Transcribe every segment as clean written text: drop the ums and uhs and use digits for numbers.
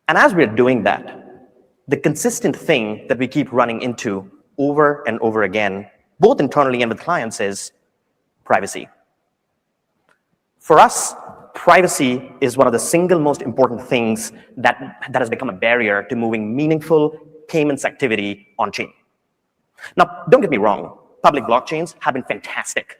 And as we're doing that, the consistent thing that we keep running into over and over again, both internally and with clients, is privacy. For us, privacy is one of the single most important things that has become a barrier to moving meaningful payments activity on-chain. Now, don't get me wrong, public blockchains have been fantastic.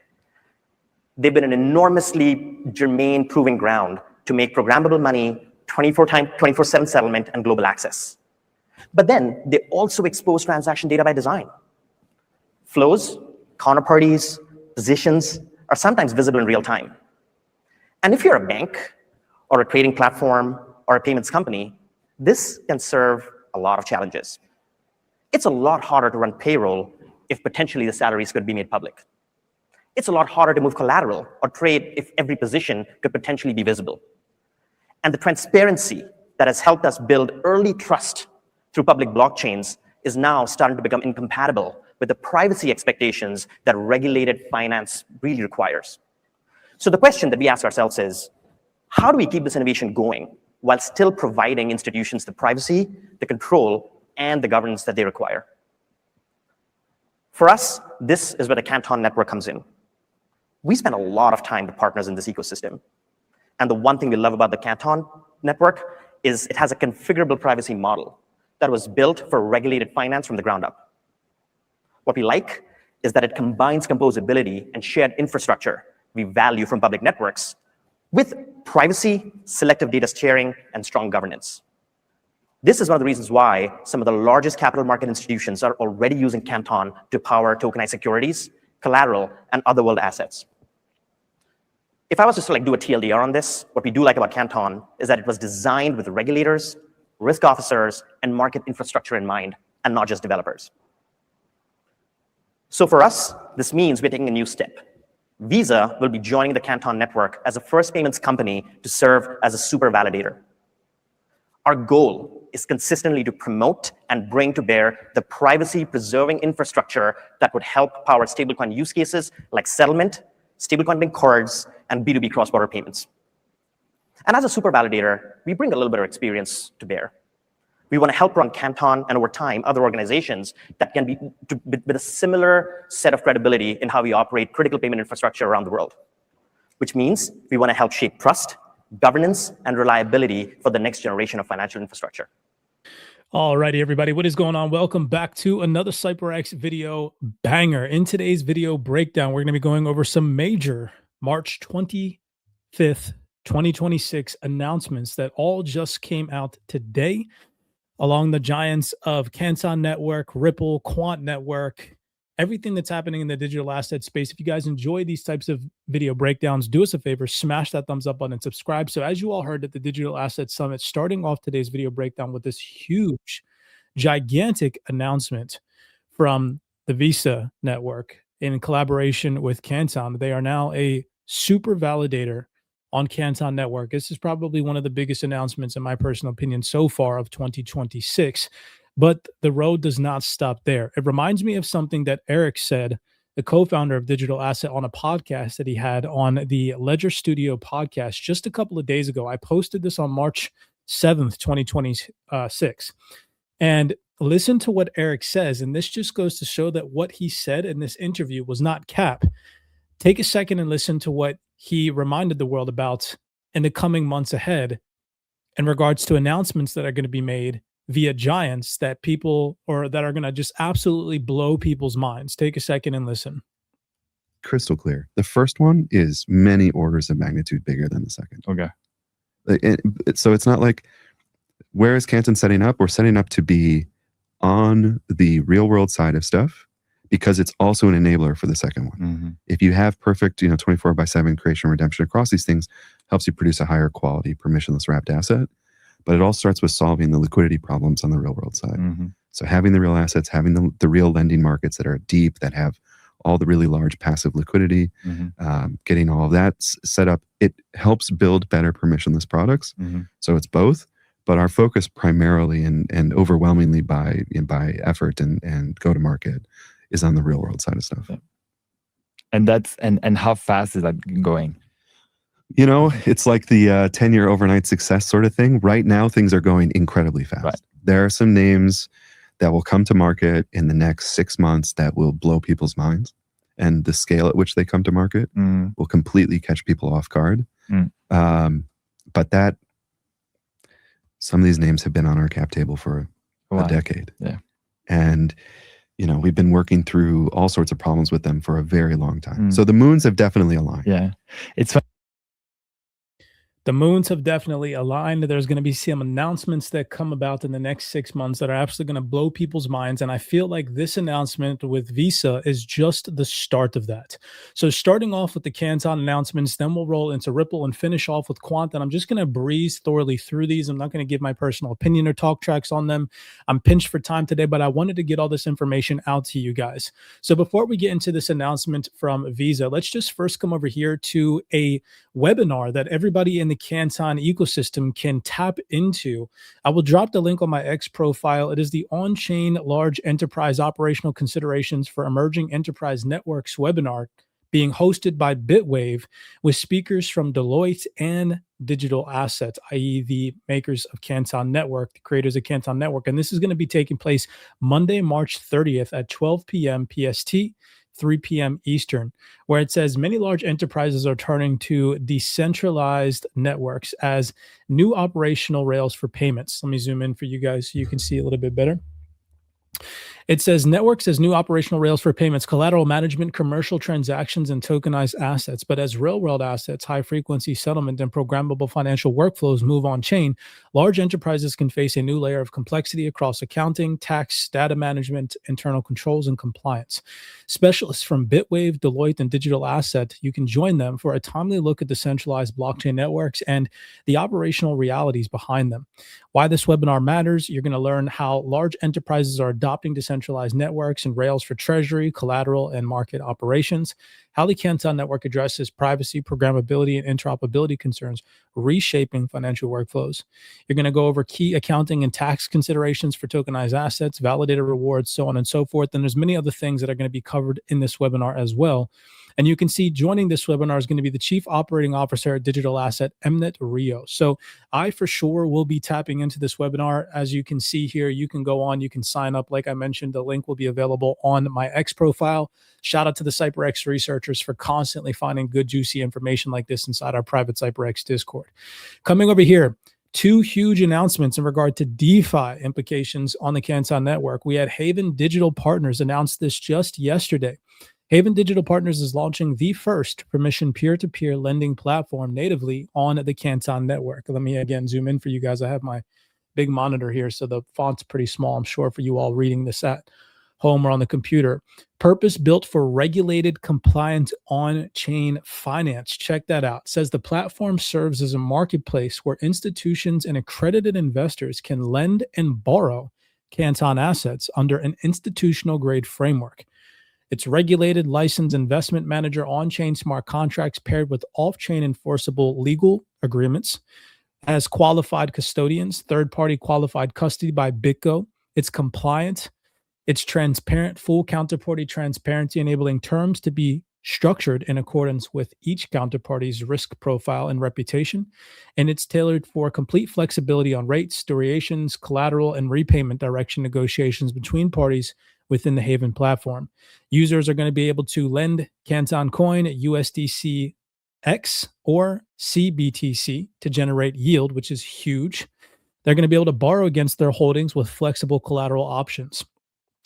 They've been an enormously germane proving ground to make programmable money, 24/7 settlement, and global access. But then they also expose transaction data by design. Flows, counterparties, positions are sometimes visible in real time. And if you're a bank or a trading platform or a payments company, this can serve a lot of challenges. It's a lot harder to run payroll if potentially the salaries could be made public. It's a lot harder to move collateral or trade if every position could potentially be visible. And the transparency that has helped us build early trust through public blockchains is now starting to become incompatible with the privacy expectations that regulated finance really requires. So the question that we ask ourselves is, how do we keep this innovation going while still providing institutions the privacy, the control, and the governance that they require? For us, this is where the Canton network comes in. We spend a lot of time with partners in this ecosystem. And the one thing we love about the Canton network is it has a configurable privacy model that was built for regulated finance from the ground up. What we like is that it combines composability and shared infrastructure we value from public networks with privacy, selective data sharing, and strong governance. This is one of the reasons why some of the largest capital market institutions are already using Canton to power tokenized securities, collateral, and other world assets. If I was to do a TLDR on this, what we do like about Canton is that it was designed with regulators, risk officers, and market infrastructure in mind, and not just developers. So for us, this means we're taking a new step. Visa will be joining the Canton network as the first payments company to serve as a super validator. Our goal is consistently to promote and bring to bear the privacy-preserving infrastructure that would help power stablecoin use cases like settlement, stablecoin linked cards, and B2B cross-border payments. And as a super validator, we bring a little bit of experience to bear. We want to help run Canton and over time other organizations that can be with a similar set of credibility in how we operate critical payment infrastructure around the world, which means we want to help shape trust, governance, and reliability for the next generation of financial infrastructure. All righty, everybody, what is going on? Welcome back to another CYPRX video banger. In today's video breakdown, we're going to be going over some major March 25th, 2026 announcements that all just came out today along the giants of Canton Network, Ripple, Quant Network, everything that's happening in the digital asset space. If you guys enjoy these types of video breakdowns, do us a favor, smash that thumbs up button and subscribe. So as you all heard at the Digital Asset Summit, starting off today's video breakdown with this huge, gigantic announcement from the Visa network in collaboration with Canton. They are now a super validator on Canton Network. This is probably one of the biggest announcements, in my personal opinion, so far of 2026. But the road does not stop there. It reminds me of something that Eric said, the co-founder of Digital Asset, on a podcast that he had on the Ledger Studio podcast just a couple of days ago. I posted this on March 7th, 2026. And listen to what Eric says. And this just goes to show that what he said in this interview was not cap. Take a second and listen to what he reminded the world about in the coming months ahead in regards to announcements that are going to be made via giants that people, or that are going to just absolutely blow people's minds. Take a second and listen. Crystal clear. The first one is many orders of magnitude bigger than the second. Okay. So it's not like, where is Canton setting up? We're setting up to be on the real world side of stuff, because it's also an enabler for the second one. Mm-hmm. If you have perfect, 24/7 creation and redemption across these things, helps you produce a higher quality permissionless wrapped asset. But it all starts with solving the liquidity problems on the real world side. Mm-hmm. So having the real assets, having the real lending markets that are deep, that have all the really large passive liquidity, Mm-hmm. getting all of that set up, it helps build better permissionless products. Mm-hmm. So it's both, but our focus primarily and overwhelmingly by effort and go to market is on the real world side of stuff. And that's and how fast is that going? You know, it's like the 10-year overnight success sort of thing. Right now, things are going incredibly fast. Right. There are some names that will come to market in the next 6 months that will blow people's minds. And the scale at which they come to market will completely catch people off guard. But that, some of these names have been on our cap table for a decade. Yeah. And, you know, we've been working through all sorts of problems with them for a very long time. So the moons have definitely aligned. Yeah. It's The moons have definitely aligned. There's going to be some announcements that come about in the next 6 months that are absolutely going to blow people's minds. And I feel like this announcement with Visa is just the start of that. So starting off with the Canton announcements, then we'll roll into Ripple and finish off with Quant. And I'm just going to breeze thoroughly through these. I'm not going to give my personal opinion or talk tracks on them. I'm pinched for time today, but I wanted to get all this information out to you guys. So before we get into this announcement from Visa, let's just first come over here to a webinar that everybody in the Canton ecosystem can tap into. I will drop the link on my X profile. It is the On-Chain Large Enterprise Operational Considerations for Emerging Enterprise Networks webinar being hosted by Bitwave with speakers from Deloitte and Digital Assets, i.e. the makers of Canton Network, the creators of Canton Network. And this is going to be taking place Monday, March 30th at 12 p.m. PST, 3 p.m. Eastern, where it says many large enterprises are turning to decentralized networks as new operational rails for payments. Let me zoom in for you guys so you can see a little bit better. It says networks as new operational rails for payments, collateral management, commercial transactions, and tokenized assets. But as real-world assets, high-frequency settlement, and programmable financial workflows move on-chain, large enterprises can face a new layer of complexity across accounting, tax, data management, internal controls, and compliance. Specialists from Bitwave, Deloitte, and Digital Asset, you can join them for a timely look at decentralized blockchain networks and the operational realities behind them. Why this webinar matters, you're going to learn how large enterprises are adopting decentralized networks and rails for treasury, collateral, and market operations, how the Canton Network addresses privacy, programmability, and interoperability concerns, reshaping financial workflows. You're going to go over key accounting and tax considerations for tokenized assets, validator rewards, so on and so forth. And there's many other things that are going to be covered in this webinar as well. And you can see joining this webinar is going to be the Chief Operating Officer at Digital Asset, Mnet Rio. So I for sure will be tapping into this webinar. As you can see here, you can go on, you can sign up. Like I mentioned, the link will be available on my X profile. Shout out to the CYPRX researchers for constantly finding good, juicy information like this inside our private CYPRX Discord. Coming over here, two huge announcements in regard to DeFi implications on the Canton Network. We had Haven Digital Partners announce this just yesterday. Haven Digital Partners is launching the first permission peer-to-peer lending platform natively on the Canton Network. Let me again zoom in for you guys. I have my big monitor here, so the font's pretty small, I'm sure, for you all reading this at home or on the computer. Purpose-built for regulated, compliant on-chain finance. Check that out. It says the platform serves as a marketplace where institutions and accredited investors can lend and borrow Canton assets under an institutional-grade framework. It's regulated, licensed investment manager on-chain smart contracts paired with off-chain enforceable legal agreements, has qualified custodians, third-party qualified custody by BitGo. It's compliant. It's transparent, full counterparty transparency, enabling terms to be structured in accordance with each counterparty's risk profile and reputation. And it's tailored for complete flexibility on rates, durations, collateral, and repayment direction negotiations between parties within the Haven platform. Users are going to be able to lend Canton Coin, USDC X, or CBTC to generate yield, which is huge. They're going to be able to borrow against their holdings with flexible collateral options.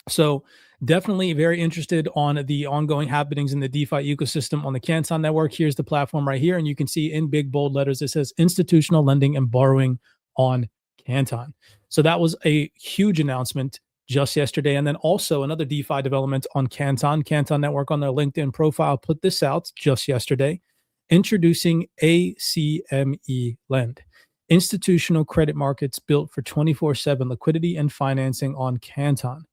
So definitely very interested on the ongoing happenings in the DeFi ecosystem on the Canton Network. Here's the platform right here. And you can see in big bold letters, it says institutional lending and borrowing on Canton. So that was a huge announcement just yesterday. And then also another DeFi development on Canton Network on their LinkedIn profile put this out just yesterday, introducing ACME Lend, institutional credit markets built for 24/7 liquidity and financing on Canton,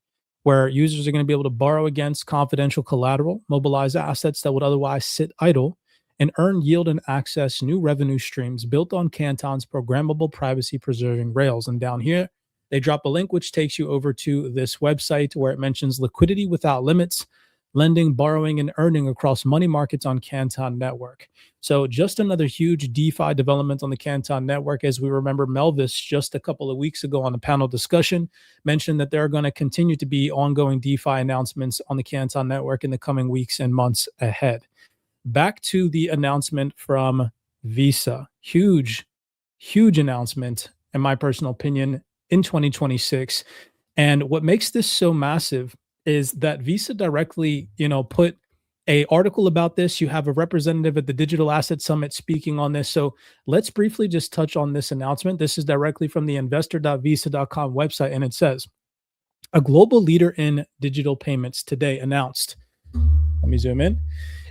where users are going to be able to borrow against confidential collateral, mobilize assets that would otherwise sit idle, and earn yield and access new revenue streams built on Canton's programmable privacy-preserving rails. And down here, they drop a link which takes you over to this website where it mentions liquidity without limits, lending, borrowing, and earning across money markets on Canton Network. So just another huge DeFi development on the Canton Network. As we remember, Melvis just a couple of weeks ago on the panel discussion mentioned that there are going to continue to be ongoing DeFi announcements on the Canton Network in the coming weeks and months ahead. Back to the announcement from Visa. Huge announcement, in my personal opinion, in 2026. And what makes this so massive is that Visa directly, put a article about this. You have a representative at the Digital Asset Summit speaking on this. So let's briefly just touch on this announcement. This is directly from the investor.visa.com website, and it says, a global leader in digital payments today announced, let me zoom in,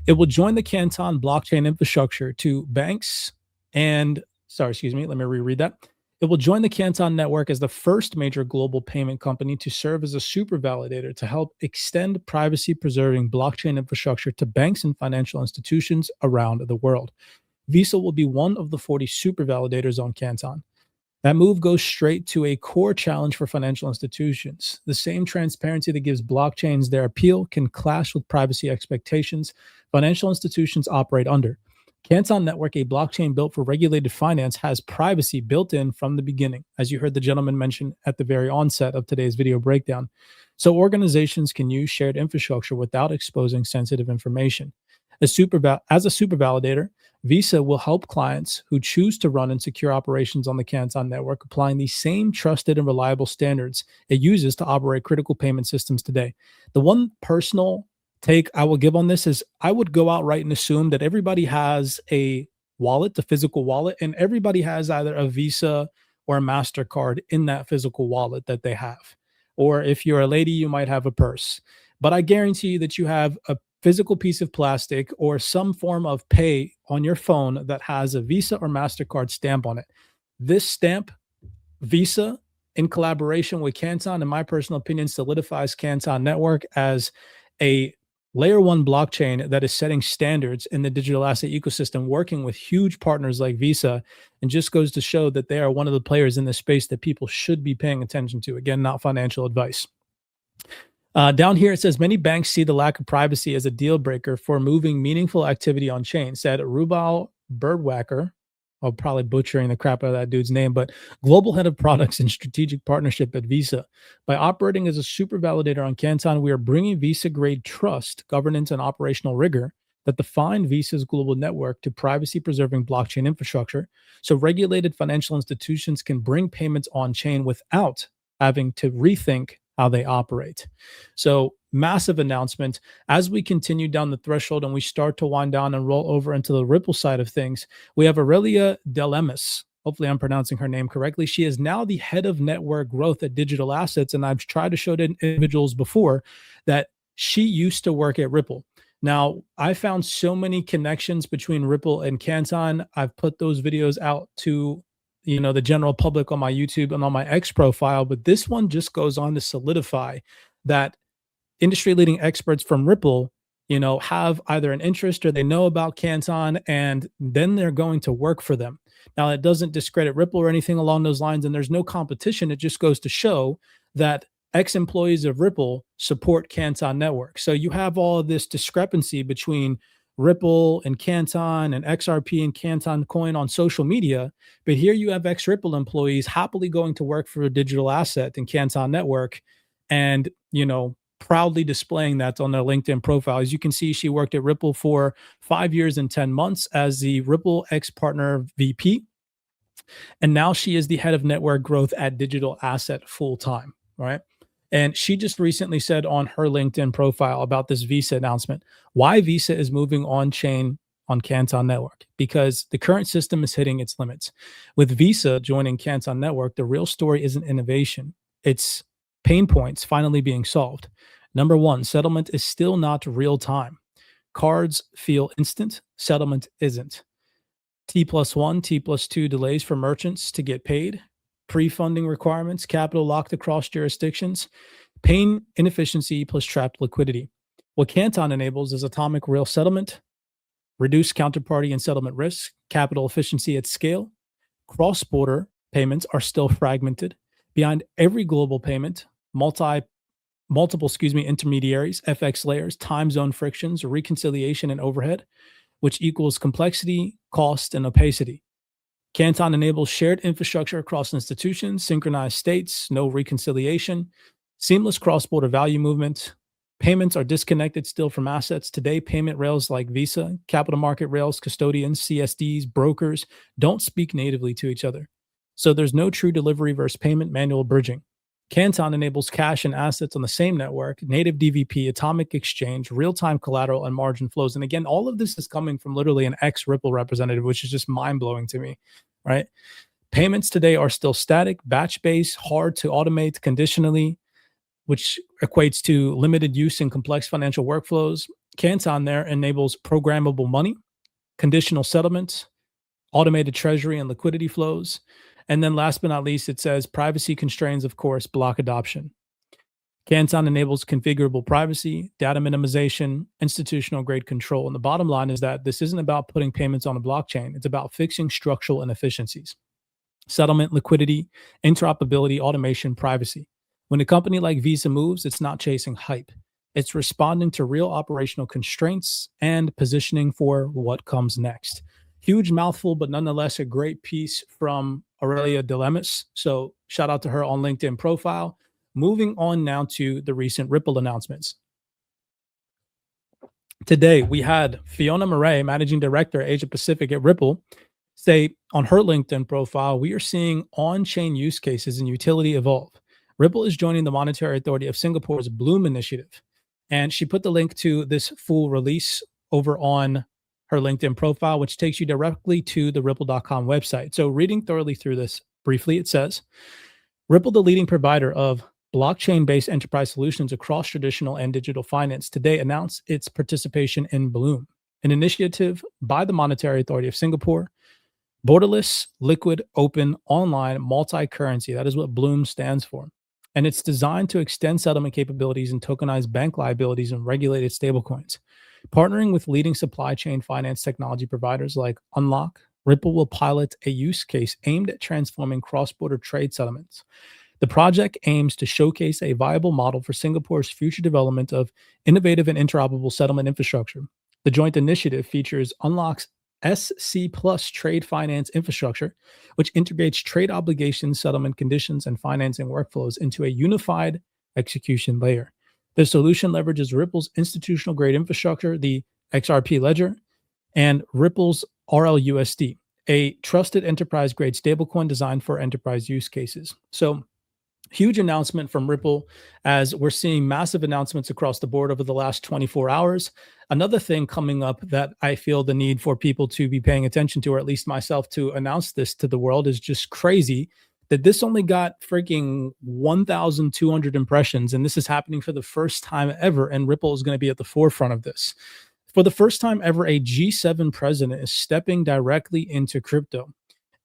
it will join the Canton blockchain infrastructure to banks and, let me reread that. It will join the Canton network as the first major global payment company to serve as a super validator to help extend privacy-preserving blockchain infrastructure to banks and financial institutions around the world. Visa will be one of the 40 super validators on Canton. That move goes straight to a core challenge for financial institutions. The same transparency that gives blockchains their appeal can clash with privacy expectations financial institutions operate under. Canton Network, a blockchain built for regulated finance, has privacy built in from the beginning, as you heard the gentleman mention at the very onset of today's video breakdown. So organizations can use shared infrastructure without exposing sensitive information. As a super validator, Visa will help clients who choose to run and secure operations on the Canton Network, applying the same trusted and reliable standards it uses to operate critical payment systems today. The one personal take I will give on this is I would go outright and assume that everybody has a wallet, a physical wallet, and everybody has either a Visa or a MasterCard in that physical wallet that they have. Or if you're a lady, you might have a purse. But I guarantee you that you have a physical piece of plastic or some form of pay on your phone that has a Visa or MasterCard stamp on it. This stamp, Visa, in collaboration with Canton, in my personal opinion, solidifies Canton Network as a layer one blockchain that is setting standards in the digital asset ecosystem, working with huge partners like Visa, and just goes to show that they are one of the players in this space that people should be paying attention to. Again, not financial advice. Down here, it says, many banks see the lack of privacy as a deal breaker for moving meaningful activity on chain, said Rubal Birdwacker. I'm probably butchering the crap out of that dude's name, but global head of products and strategic partnership at Visa. By operating as a super validator on Canton, we are bringing Visa-grade trust, governance, and operational rigor that define Visa's global network to privacy-preserving blockchain infrastructure, so regulated financial institutions can bring payments on-chain without having to rethink how they operate. So massive announcement. As we continue down the threshold and we start to wind down and roll over into the Ripple side of things, we have Aurelia Delemis. Hopefully I'm pronouncing her name correctly. She is now the head of network growth at Digital Assets. And I've tried to show to individuals before that she used to work at Ripple. Now, I found so many connections between Ripple and Canton. I've put those videos out to the general public on my YouTube and on my X profile, but this one just goes on to solidify that industry leading experts from Ripple, have either an interest or they know about Canton, and then they're going to work for them. Now, it doesn't discredit Ripple or anything along those lines, and there's no competition. It just goes to show that ex-employees of Ripple support Canton Network. So you have all of this discrepancy between Ripple and Canton and XRP and Canton Coin on social media, but here you have ex-Ripple employees happily going to work for a digital asset in Canton Network and, proudly displaying that on their LinkedIn profile. As you can see, she worked at Ripple for 5 years and 10 months as the Ripple ex-partner VP, and now she is the head of network growth at Digital Asset full-time, right? And she just recently said on her LinkedIn profile about this Visa announcement, why Visa is moving on-chain on Canton Network, because the current system is hitting its limits. With Visa joining Canton Network, the real story isn't innovation. It's pain points finally being solved. Number one, settlement is still not real time. Cards feel instant, settlement isn't. T+1, T+2 delays for merchants to get paid, pre-funding requirements, capital locked across jurisdictions, pain, inefficiency plus trapped liquidity. What Canton enables is atomic real settlement, reduced counterparty and settlement risk, capital efficiency at scale. Cross-border payments are still fragmented. Behind every global payment, multiple intermediaries, FX layers, time zone frictions, reconciliation, and overhead, which equals complexity, cost, and opacity. Canton enables shared infrastructure across institutions, synchronized states, no reconciliation, seamless cross-border value movement. Payments are disconnected still from assets. Today, payment rails like Visa, capital market rails, custodians, CSDs, brokers don't speak natively to each other. So there's no true delivery versus payment manual bridging. Canton enables cash and assets on the same network, native DVP, atomic exchange, real-time collateral, and margin flows. And again, all of this is coming from literally an ex-Ripple representative, which is just mind-blowing to me, right? Payments today are still static, batch-based, hard to automate conditionally, which equates to limited use in complex financial workflows. Canton there enables programmable money, conditional settlements, automated treasury and liquidity flows. And then last but not least, it says privacy constraints, of course, block adoption. Canton enables configurable privacy, data minimization, institutional grade control. And the bottom line is that this isn't about putting payments on a blockchain. It's about fixing structural inefficiencies. Settlement, liquidity, interoperability, automation, privacy. When a company like Visa moves, it's not chasing hype. It's responding to real operational constraints and positioning for what comes next. Huge mouthful, but nonetheless a great piece from Aurelia Dilemmas. So shout out to her on LinkedIn profile. Moving on now to the recent Ripple announcements. Today, we had Fiona Murray, Managing Director, Asia Pacific at Ripple, say on her LinkedIn profile, we are seeing on-chain use cases and utility evolve. Ripple is joining the Monetary Authority of Singapore's Bloom initiative. And she put the link to this full release over on her LinkedIn profile, which takes you directly to the ripple.com website. So reading thoroughly through this briefly, it says, Ripple, the leading provider of blockchain-based enterprise solutions across traditional and digital finance, today announced its participation in Bloom, an initiative by the Monetary Authority of Singapore, borderless, liquid, open, online, multi-currency. That is what Bloom stands for. And it's designed to extend settlement capabilities and tokenize bank liabilities and regulated stablecoins. Partnering with leading supply chain finance technology providers like Unlock, Ripple will pilot a use case aimed at transforming cross-border trade settlements. The project aims to showcase a viable model for Singapore's future development of innovative and interoperable settlement infrastructure. The joint initiative features Unlock's SC Plus trade finance infrastructure, which integrates trade obligations, settlement conditions, and financing workflows into a unified execution layer. The solution leverages Ripple's institutional grade infrastructure, the XRP ledger, and Ripple's RLUSD, a trusted enterprise grade stablecoin designed for enterprise use cases. So, huge announcement from Ripple as we're seeing massive announcements across the board over the last 24 hours. Another thing coming up that I feel the need for people to be paying attention to, or at least myself to announce this to the world, is just crazy that this only got freaking 1,200 impressions. And this is happening for the first time ever. And Ripple is going to be at the forefront of this. For the first time ever, a G7 president is stepping directly into crypto.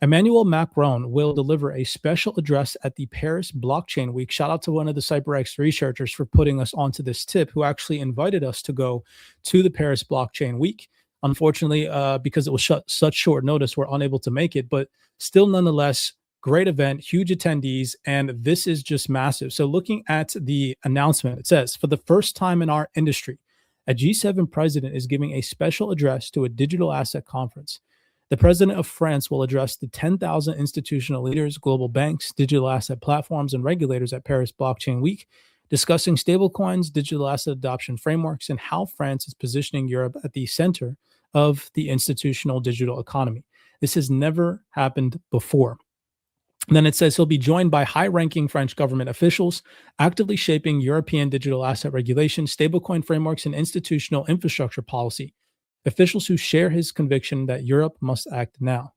Emmanuel Macron will deliver a special address at the Paris Blockchain Week. Shout out to one of the CYPRX researchers for putting us onto this tip, who actually invited us to go to the Paris Blockchain Week. Unfortunately, because it was such short notice, we're unable to make it, but still nonetheless, great event, huge attendees, and this is just massive. So looking at the announcement, it says, for the first time in our industry, a G7 president is giving a special address to a digital asset conference. The president of France will address the 10,000 institutional leaders, global banks, digital asset platforms, and regulators at Paris Blockchain Week, discussing stablecoins, digital asset adoption frameworks, and how France is positioning Europe at the center of the institutional digital economy. This has never happened before. And then it says he'll be joined by high-ranking French government officials actively shaping European digital asset regulation, stablecoin frameworks, and institutional infrastructure policy. Officials who share his conviction that Europe must act now.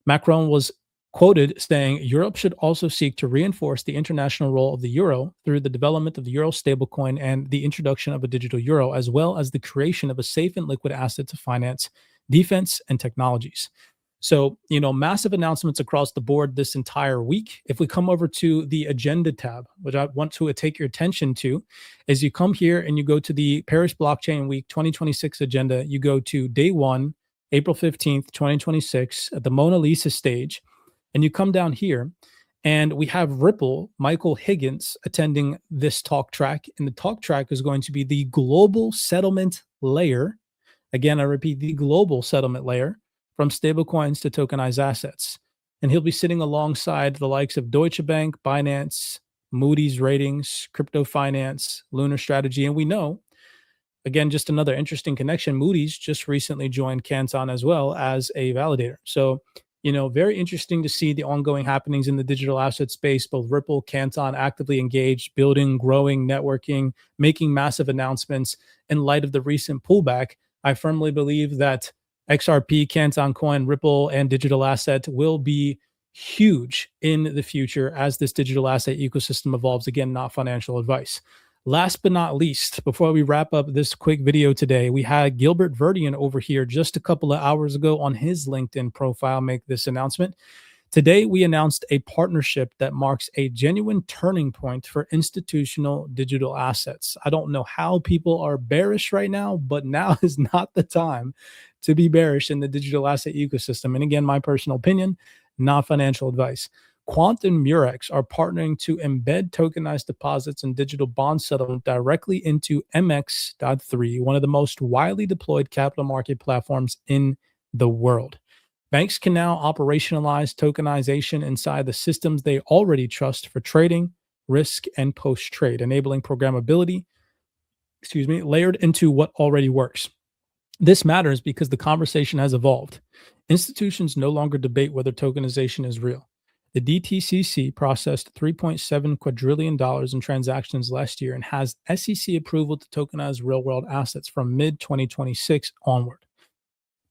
Macron was quoted saying, Europe should also seek to reinforce the international role of the euro through the development of the euro stablecoin and the introduction of a digital euro, as well as the creation of a safe and liquid asset to finance defense and technologies. So, massive announcements across the board this entire week. If we come over to the agenda tab, which I want to take your attention to, is you come here and you go to the Paris Blockchain Week 2026 agenda. You go to day 1, April 15th, 2026, at the Mona Lisa stage, and you come down here And we have Ripple, Michael Higgins, attending this talk track. And the talk track is going to be the global settlement layer. Again, I repeat, the global settlement layer from stablecoins to tokenized assets. And he'll be sitting alongside the likes of Deutsche Bank, Binance, Moody's Ratings, Crypto Finance, Lunar Strategy. And we know, again, just another interesting connection, Moody's just recently joined Canton as well as a validator. So, very interesting to see the ongoing happenings in the digital asset space, both Ripple, Canton actively engaged, building, growing, networking, making massive announcements in light of the recent pullback. I firmly believe that XRP, Canton Coin, Ripple, and digital asset will be huge in the future as this digital asset ecosystem evolves. Again, not financial advice. Last but not least, before we wrap up this quick video today, we had Gilbert Verdian over here just a couple of hours ago on his LinkedIn profile make this announcement. Today, we announced a partnership that marks a genuine turning point for institutional digital assets. I don't know how people are bearish right now, but now is not the time to be bearish in the digital asset ecosystem. And again, my personal opinion, not financial advice. Quant and Murex are partnering to embed tokenized deposits and digital bond settlement directly into MX.3, one of the most widely deployed capital market platforms in the world. Banks can now operationalize tokenization inside the systems they already trust for trading, risk, and post-trade, enabling programmability, layered into what already works. This matters because the conversation has evolved. Institutions no longer debate whether tokenization is real. The DTCC processed $3.7 quadrillion in transactions last year and has SEC approval to tokenize real-world assets from mid-2026 onward.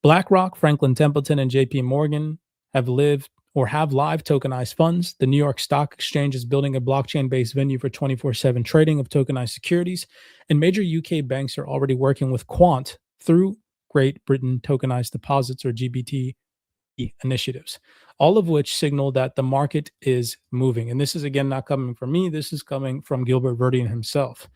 BlackRock, Franklin Templeton, and JP Morgan have live tokenized funds. The New York Stock Exchange is building a blockchain-based venue for 24/7 trading of tokenized securities, and major UK banks are already working with Quant through Great Britain Tokenized Deposits, or GBT initiatives, all of which signal that the market is moving. And this is, again, not coming from me. This is coming from Gilbert Verdian himself.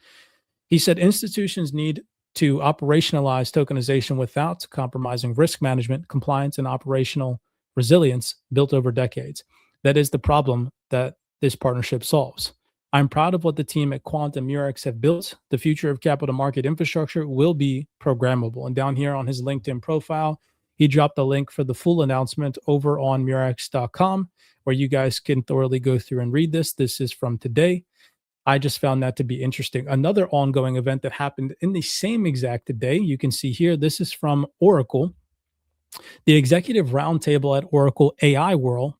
He said institutions need to operationalize tokenization without compromising risk management, compliance, and operational resilience built over decades. That is the problem that this partnership solves. I'm proud of what the team at Quant and Murex have built. The future of capital market infrastructure will be programmable. And down here on his LinkedIn profile, he dropped the link for the full announcement over on murex.com, where you guys can thoroughly go through and read this. This is from today. I just found that to be interesting. Another ongoing event that happened in the same exact day, you can see here, this is from Oracle, the executive roundtable at Oracle AI World.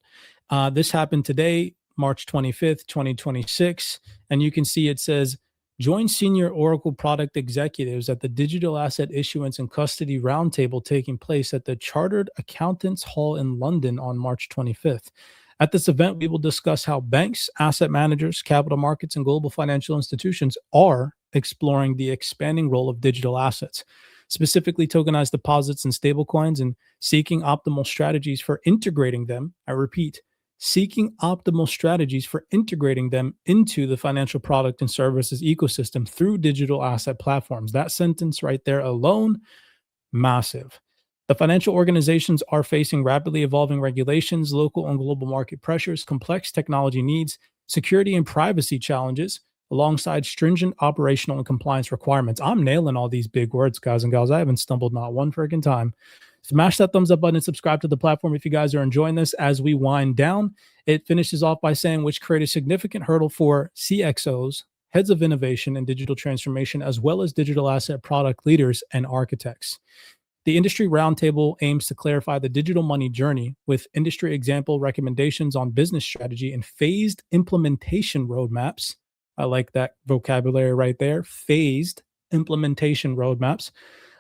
This happened today, March 25th, 2026. And you can see it says, join senior Oracle product executives at the Digital Asset Issuance and Custody Roundtable taking place at the Chartered Accountants Hall in London on March 25th. At this event, we will discuss how banks, asset managers, capital markets, and global financial institutions are exploring the expanding role of digital assets, specifically tokenized deposits and stablecoins, and seeking optimal strategies for integrating them. I repeat, seeking optimal strategies for integrating them into the financial product and services ecosystem through digital asset platforms. That sentence right there alone, massive. The financial organizations are facing rapidly evolving regulations, local and global market pressures, complex technology needs, security and privacy challenges, alongside stringent operational and compliance requirements. I'm nailing all these big words, guys and gals. I haven't stumbled not one freaking time. Smash that thumbs up button and subscribe to the platform if you guys are enjoying this. As we wind down, it finishes off by saying, which create a significant hurdle for CXOs, heads of innovation and digital transformation, as well as digital asset product leaders and architects. The industry roundtable aims to clarify the digital money journey with industry example recommendations on business strategy and phased implementation roadmaps. I like that vocabulary right there, phased implementation roadmaps,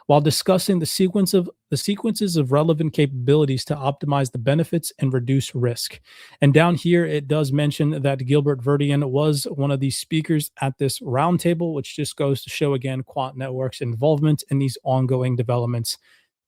while discussing the sequences of relevant capabilities to optimize the benefits and reduce risk. And down here, it does mention that Gilbert Verdian was one of these speakers at this roundtable, which just goes to show, again, Quant Network's involvement in these ongoing developments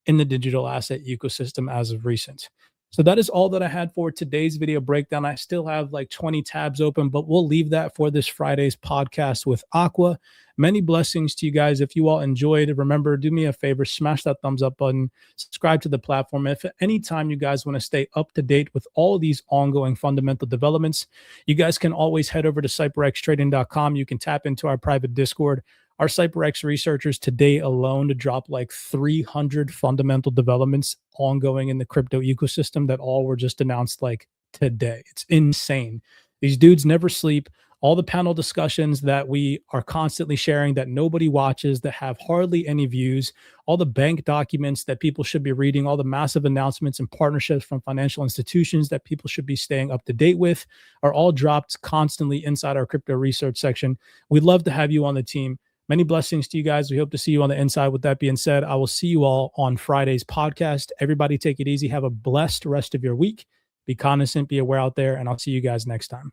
in the digital asset ecosystem as of recent. So that is all that I had for today's video breakdown. I still have like 20 tabs open, but we'll leave that for this Friday's podcast with Aqua. Many blessings to you guys. If you all enjoyed, remember, do me a favor, smash that thumbs up button, subscribe to the platform. If at any time you guys want to stay up to date with all of these ongoing fundamental developments, you guys can always head over to CYPRXtrading.com. You can tap into our private Discord. Our CYPRX researchers today alone to drop like 300 fundamental developments ongoing in the crypto ecosystem that all were just announced like today. It's insane. These dudes never sleep. All the panel discussions that we are constantly sharing that nobody watches, that have hardly any views, all the bank documents that people should be reading, all the massive announcements and partnerships from financial institutions that people should be staying up to date with are all dropped constantly inside our crypto research section. We'd love to have you on the team. Many blessings to you guys. We hope to see you on the inside. With that being said, I will see you all on Friday's podcast. Everybody take it easy. Have a blessed rest of your week. Be cognizant, be aware out there, and I'll see you guys next time.